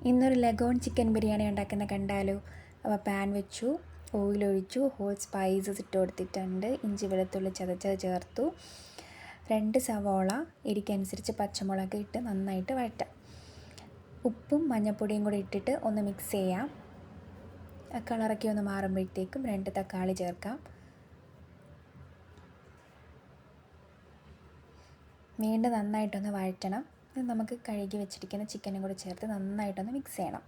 ഇന്നൊരു leghorn chicken biryani ഉണ്ടാക്കുന്ന കണ്ടാലോ. അപ്പോൾ പാൻ വെച്ചു, ഓയിലൊഴിച്ചു, ഹോൾ സ്പൈസസ് ഇട്ട് കൊടുത്തിട്ടുണ്ട്. ഇഞ്ചി വെളുത്തുള്ളി ചതച്ചത് ചേർത്തു. 2 സവോള, എരിക്കനുസരിച്ച് പച്ചമുളക് ഇട്ട് നന്നായിട്ട് വഴറ്റാം. ഉപ്പും മഞ്ഞൾപ്പൊടിയും കൂടി ഇട്ടിട്ട് ഒന്ന് മിക്സ് ചെയ്യാം. കളറൊക്കെ ഒന്ന് മാറുമ്പോഴത്തേക്കും 2 തക്കാളി ചേർക്കാം. വീണ്ടും നന്നായിട്ടൊന്ന് വഴറ്റണം. നമുക്ക് കഴുകി വെച്ചിരിക്കുന്ന ചിക്കനും കൂടി ചേർത്ത് നന്നായിട്ടൊന്ന് മിക്സ് ചെയ്യണം.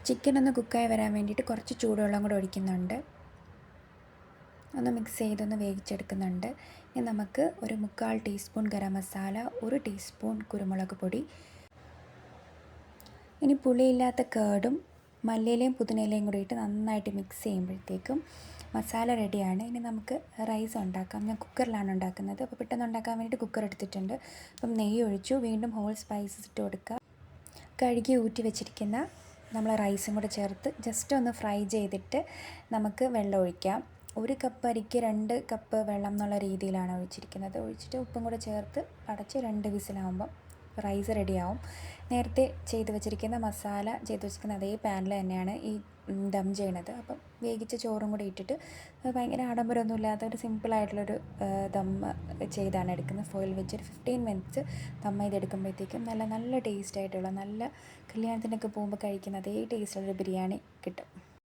ചിക്കൻ ഒന്ന് കുക്കായി വരാൻ വേണ്ടിയിട്ട് കുറച്ച് ചൂടുവെള്ളം കൂടെ ഒഴിക്കുന്നുണ്ട്. ഒന്ന് മിക്സ് ചെയ്തൊന്ന് വേവിച്ചെടുക്കുന്നുണ്ട്. ഇനി നമുക്ക് ഒരു 3/4 ടീസ്പൂൺ ഗരം മസാല, 1 ടീസ്പൂൺ കുരുമുളക് പൊടി, ഇനി പുളിയില്ലാത്ത കേർഡും മല്ലിയിലയും പുതിനയിലയും കൂടി ഇട്ട് നന്നായിട്ട് മിക്സ് ചെയ്യുമ്പോഴത്തേക്കും മസാല റെഡിയാണ്. ഇനി നമുക്ക് റൈസ് ഉണ്ടാക്കാം. ഞാൻ കുക്കറിലാണ് ഉണ്ടാക്കുന്നത്. അപ്പോൾ പെട്ടെന്ന് ഉണ്ടാക്കാൻ വേണ്ടിയിട്ട് കുക്കർ എടുത്തിട്ടുണ്ട്. അപ്പം നെയ്യ് ഒഴിച്ചു, വീണ്ടും ഹോൾ സ്പൈസസ് ഇട്ട് കൊടുക്കുക. കഴുകി ഊറ്റി വെച്ചിരിക്കുന്ന നമ്മൾ റൈസും കൂടെ ചേർത്ത് ജസ്റ്റ് ഒന്ന് ഫ്രൈ ചെയ്തിട്ട് നമുക്ക് വെള്ളം ഒഴിക്കാം. 1 കപ്പ് അരിക്ക് 2 കപ്പ് വെള്ളം എന്നുള്ള രീതിയിലാണ് ഒഴിച്ചിരിക്കുന്നത്. ഒഴിച്ചിട്ട് ഉപ്പും കൂടെ ചേർത്ത് അടച്ച് 2 വിസിലാകുമ്പം റൈസ് റെഡിയാവും. നേരത്തെ ചെയ്ത് വെച്ചിരിക്കുന്ന മസാല ചെയ്ത് വെച്ചിരിക്കുന്ന അതേ പാനിൽ തന്നെയാണ് ഈ ദം ചെയ്യണത്. അപ്പം വേവിച്ച ചോറും കൂടി ഇട്ടിട്ട് ഭയങ്കര ആഡംബരമൊന്നും ഇല്ലാത്ത ഒരു സിമ്പിളായിട്ടുള്ളൊരു ദം ചെയ്താണ് എടുക്കുന്നത്. ഫോയിൽ വെച്ചൊരു 15 മിനിറ്റ്സ് ദം ചെയ്തെടുക്കുമ്പോഴത്തേക്കും നല്ല ടേസ്റ്റായിട്ടുള്ള, നല്ല കല്യാണത്തിനൊക്കെ പോകുമ്പോൾ കഴിക്കുന്ന അതേ ടേസ്റ്റുള്ളൊരു ബിരിയാണി കിട്ടും.